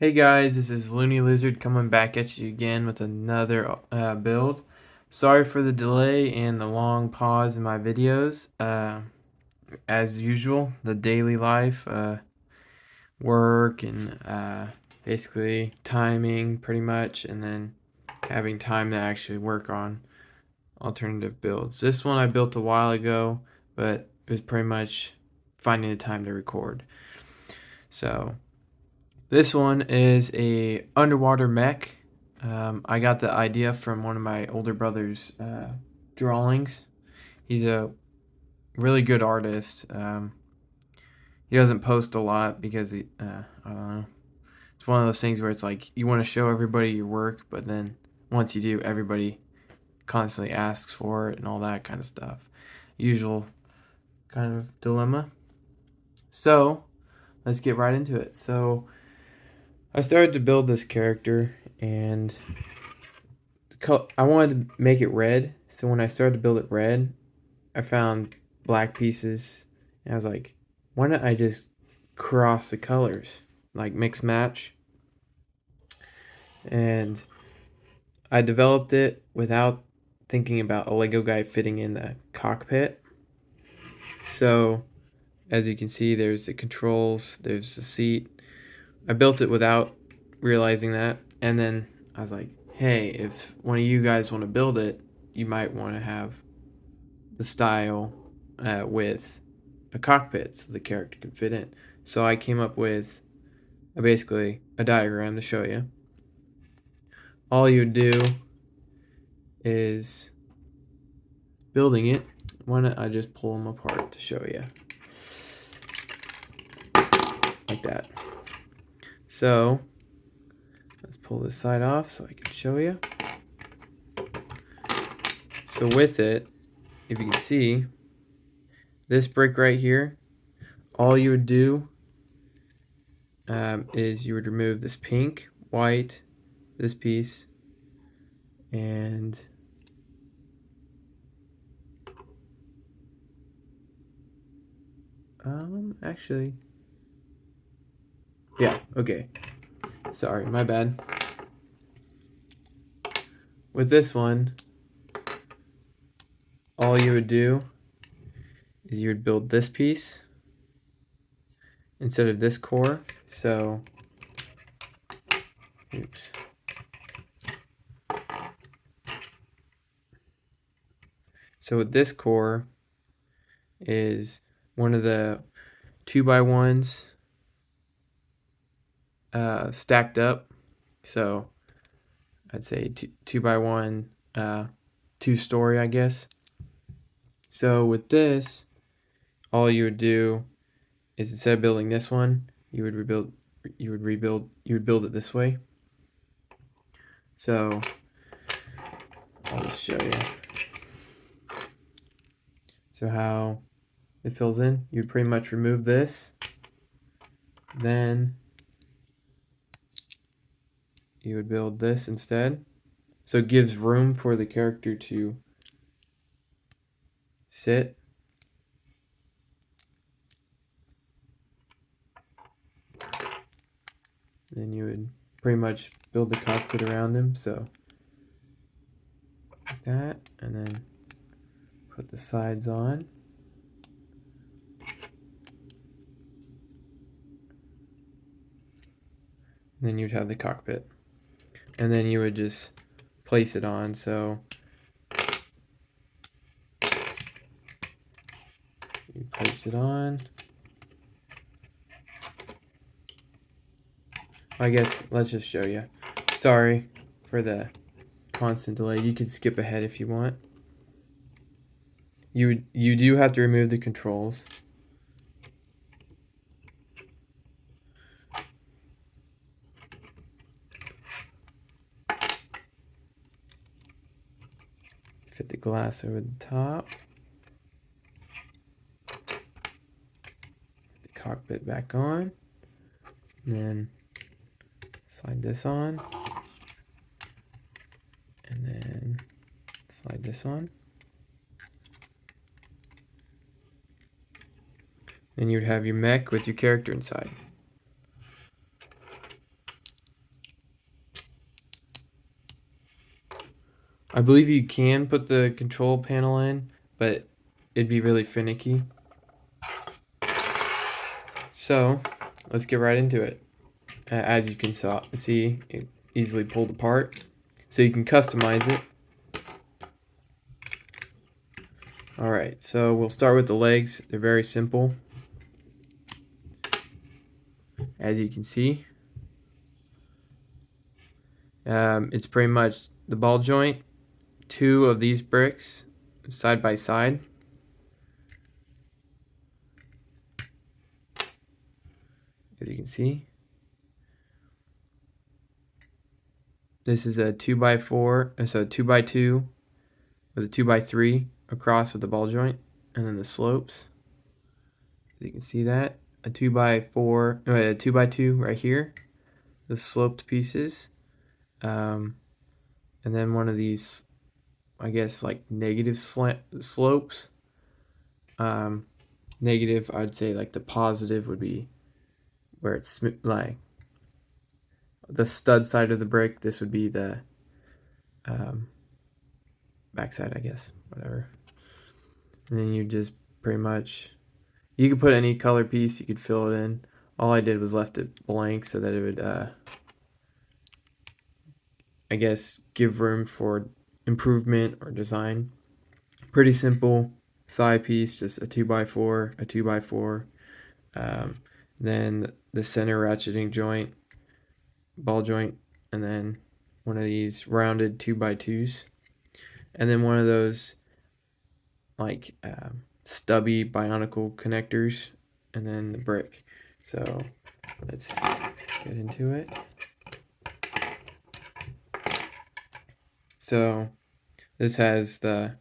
Hey guys, this is Looney Lizard coming back at you again with another build. Sorry for the delay and the long pause in my videos. As usual, the daily life, work, and basically timing pretty much, and then having time to actually work on alternative builds. This one I built a while ago, but it was pretty much finding the time to record. So this one is a underwater mech. I got the idea from one of my older brother's drawings. He's a really good artist. He doesn't post a lot because I don't know. It's one of those things where it's like you want to show everybody your work, but then once you do, everybody constantly asks for it and all that kind of stuff. Usual kind of dilemma. So let's get right into it. So I started to build this character and I wanted to make it red, so when I started to build it red, I found black pieces, and I was like, why don't I just cross the colors, like mix match? And I developed it without thinking about a Lego guy fitting in the cockpit. So, as you can see, there's the controls, there's the seat. I built it without realizing that, and then I was like, hey, if one of you guys want to build it, you might want to have the style with a cockpit so the character can fit in. So I came up with basically a diagram to show you. All you do is building it. Why don't I just pull them apart to show you? Like that. So let's pull this side off so I can show you. So with it, if you can see, this brick right here, all you would do is you would remove this pink, white, this piece, and actually, yeah, okay. Sorry, my bad. With this one, all you would do is you would build this piece instead of this core. So, oops. So with this core is one of the 2x1s stacked up. So I'd say 2x1 two-story, I guess. So with this, all you would do is instead of building this one, you would build it this way. So I'll just show you. So how it fills in, you'd pretty much remove this, then you would build this instead. So it gives room for the character to sit. Then you would pretty much build the cockpit around him, so like that, and then put the sides on. And then you'd have the cockpit. And then you would just place it on, so you place it on. I guess let's just show you. Sorry for the constant delay. You can skip ahead if you want. You do have to remove the controls. Fit the glass over the top. Put the cockpit back on. And then slide this on. And then slide this on. Then you'd have your mech with your character inside. I believe you can put the control panel in, but it'd be really finicky. So let's get right into it. As you can see, it easily pulled apart. So you can customize it. Alright, so we'll start with the legs. They're very simple. As you can see, it's pretty much the ball joint, 2 of these bricks side by side. As you can see, this is a 2x4, so 2x2 with a 2x3 across with the ball joint, and then the slopes. As you can see that, a 2x4, a 2x2 right here, the sloped pieces, and then one of these, I guess, like negative slopes. Negative, I'd say like the positive would be where it's like the stud side of the brick. This would be the backside, I guess, whatever. And then you just pretty much, you could put any color piece, you could fill it in. All I did was left it blank so that it would, I guess, give room for improvement or design. Pretty simple thigh piece, just a 2x4, a 2x4. Then the center ratcheting joint, ball joint, and then one of these rounded 2x2s. And then one of those like stubby bionicle connectors, and then the brick. So let's get into it. So this has the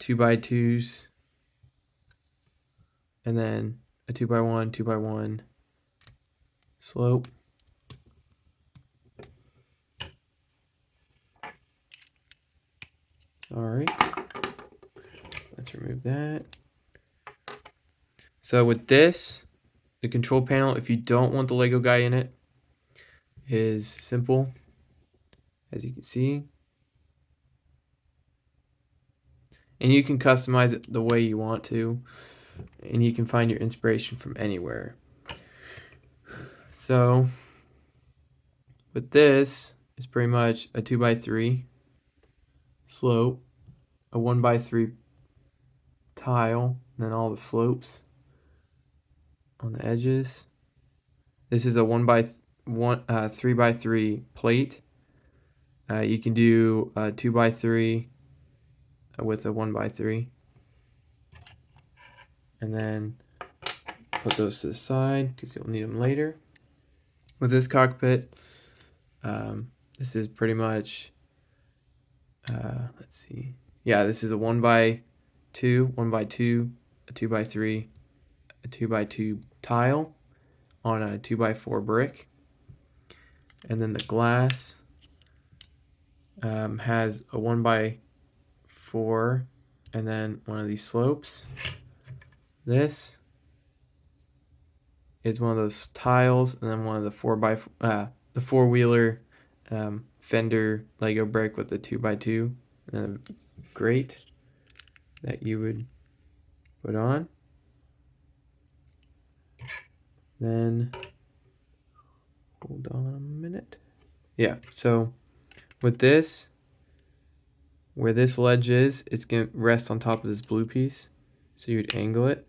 2x2s, and then a 2x1, 2x1 slope. All right, let's remove that. So with this, the control panel, if you don't want the Lego guy in it, is simple, as you can see. And you can customize it the way you want to, and you can find your inspiration from anywhere. So with this, it's pretty much a 2x3 slope, a 1x3 tile, and then all the slopes on the edges. This is a 3x3 plate. You can do a 2x3 with a 1x3, and then put those to the side because you'll need them later. With this cockpit, this is pretty much, let's see, yeah, this is a 1x2, 1x2, a 2x3, a 2x2 tile on a 2x4 brick. And then the glass has a 1x4 and then one of these slopes. This is one of those tiles, and then one of the the four-wheeler fender Lego brick with the 2x2, and a grate that you would put on. Then hold on a minute. Yeah, so with this, where this ledge is, it's gonna rest on top of this blue piece. So you would angle it.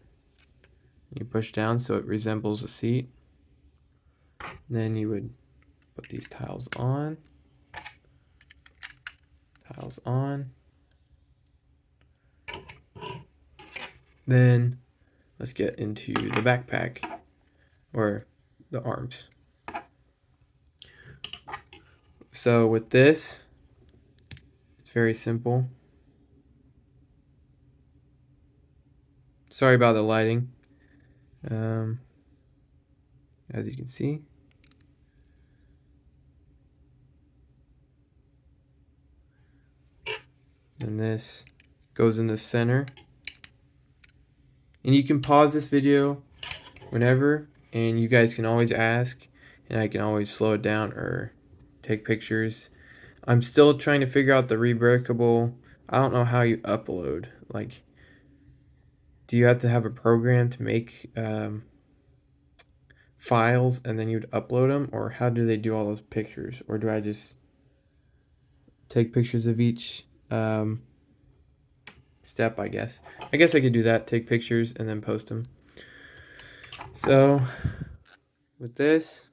You push down so it resembles a seat. Then you would put these tiles on. Tiles on. Then let's get into the backpack, or the arms. So with this, it's very simple. Sorry about the lighting. As you can see. And this goes in the center. And you can pause this video whenever, and you guys can always ask, and I can always slow it down or take pictures. I'm still trying to figure out the rebreakable. I don't know how you upload. Like, do you have to have a program to make files and then you'd upload them, or how do they do all those pictures, or do I just take pictures of each step? I guess I could do that, take pictures and then post them. So with this,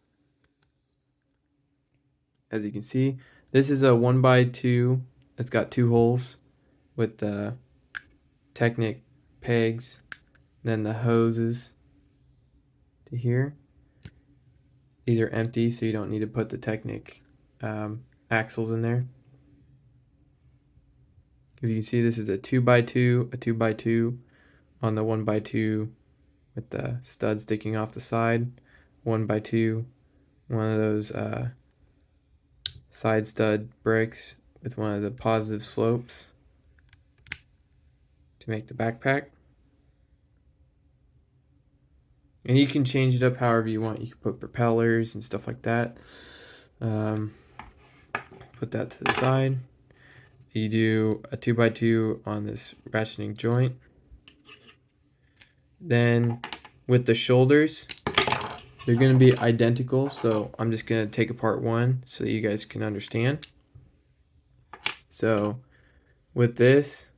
as you can see, this is a 1x2. It's got 2 holes with the Technic pegs, then the hoses to here. These are empty, so you don't need to put the Technic axles in there. If you can see, this is a 2x2, a 2x2 on the 1x2 with the stud sticking off the side, 1x2, one of those side stud bricks with one of the positive slopes to make the backpack. And you can change it up however you want. You can put propellers and stuff like that. Put that to the side. You do a 2x2 on this ratcheting joint. Then with the shoulders, they're going to be identical, so I'm just going to take apart one so that you guys can understand. So with this,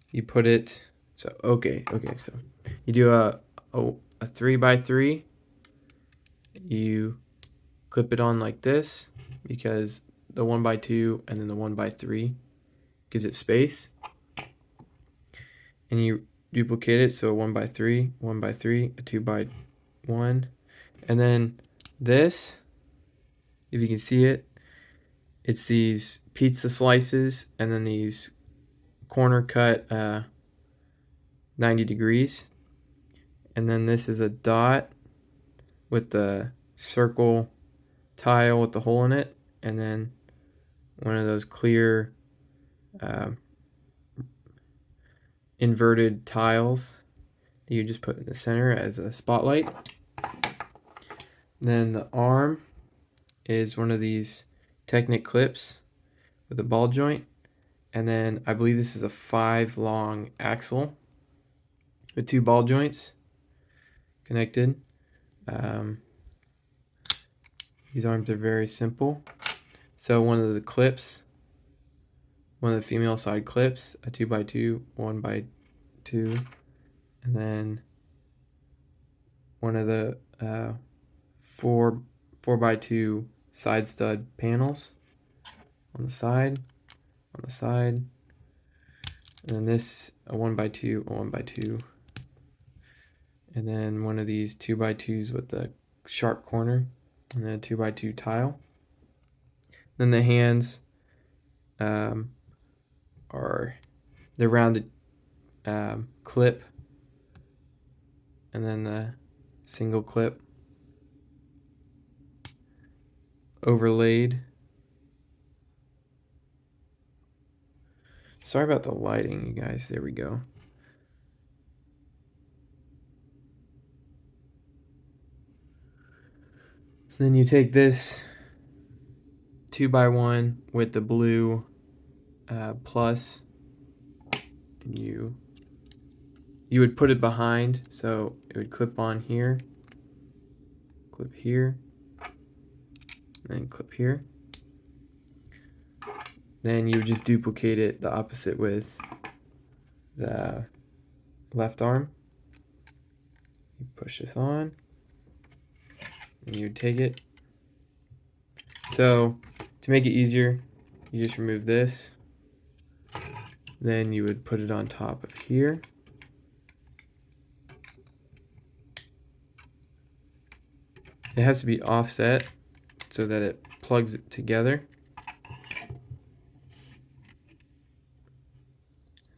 you put it, so okay, so you do a 3x3, you clip it on like this, because the 1x2 and then the 1x3 gives it space, and you duplicate it, so 1x3, 1x3, a 2x1, and then this, if you can see it, it's these pizza slices and then these corner cut 90 degrees, and then this is a dot with the circle tile with the hole in it, and then one of those clear inverted tiles that you just put in the center as a spotlight. Then the arm is one of these Technic clips with a ball joint, and then I believe this is a 5 long axle with 2 ball joints connected. These arms are very simple. So one of the clips, one of the female side clips, a 2x2, 1x2, and then one of the 4x2 side stud panels on the side, and then this a 1x2, a 1x2, and then one of these 2x2s with the sharp corner, and then a 2x2 tile. Then the hands are the rounded clip, and then the single clip overlaid. Sorry about the lighting, you guys. There we go. Then you take this 2x1 with the blue plus, and you would put it behind, so it would clip on here, clip here, and then clip here. Then you would just duplicate it the opposite with the left arm. You push this on, and you would take it. So to make it easier, you just remove this. Then you would put it on top of here. It has to be offset so that it plugs it together.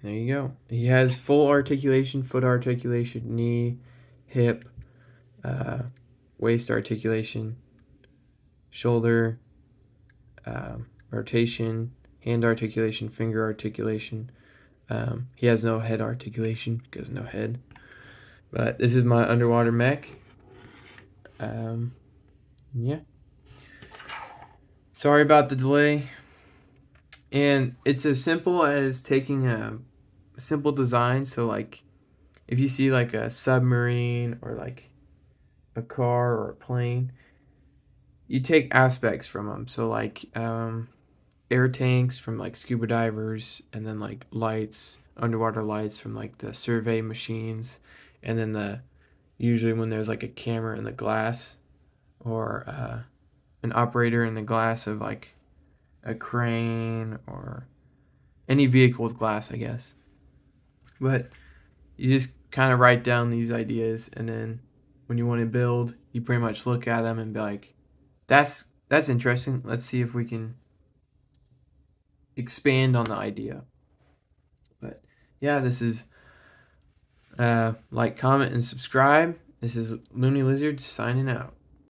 There you go. He has full articulation, foot articulation, knee, hip, waist articulation, shoulder, rotation, hand articulation, finger articulation. He has no head articulation because no head. But this is my underwater mech. Yeah. Sorry about the delay. And it's as simple as taking a simple design. So like if you see like a submarine or like a car or a plane, you take aspects from them. So like air tanks from like scuba divers, and then like lights, underwater lights from like the survey machines, and then the usually when there's like a camera in the glass or an operator in the glass of like a crane or any vehicle with glass, I guess. But you just kind of write down these ideas, and then when you want to build, you pretty much look at them and be like, that's interesting. Let's see if we can expand on the idea. But yeah, this is like, comment, and subscribe. This is Looney Lizard signing out.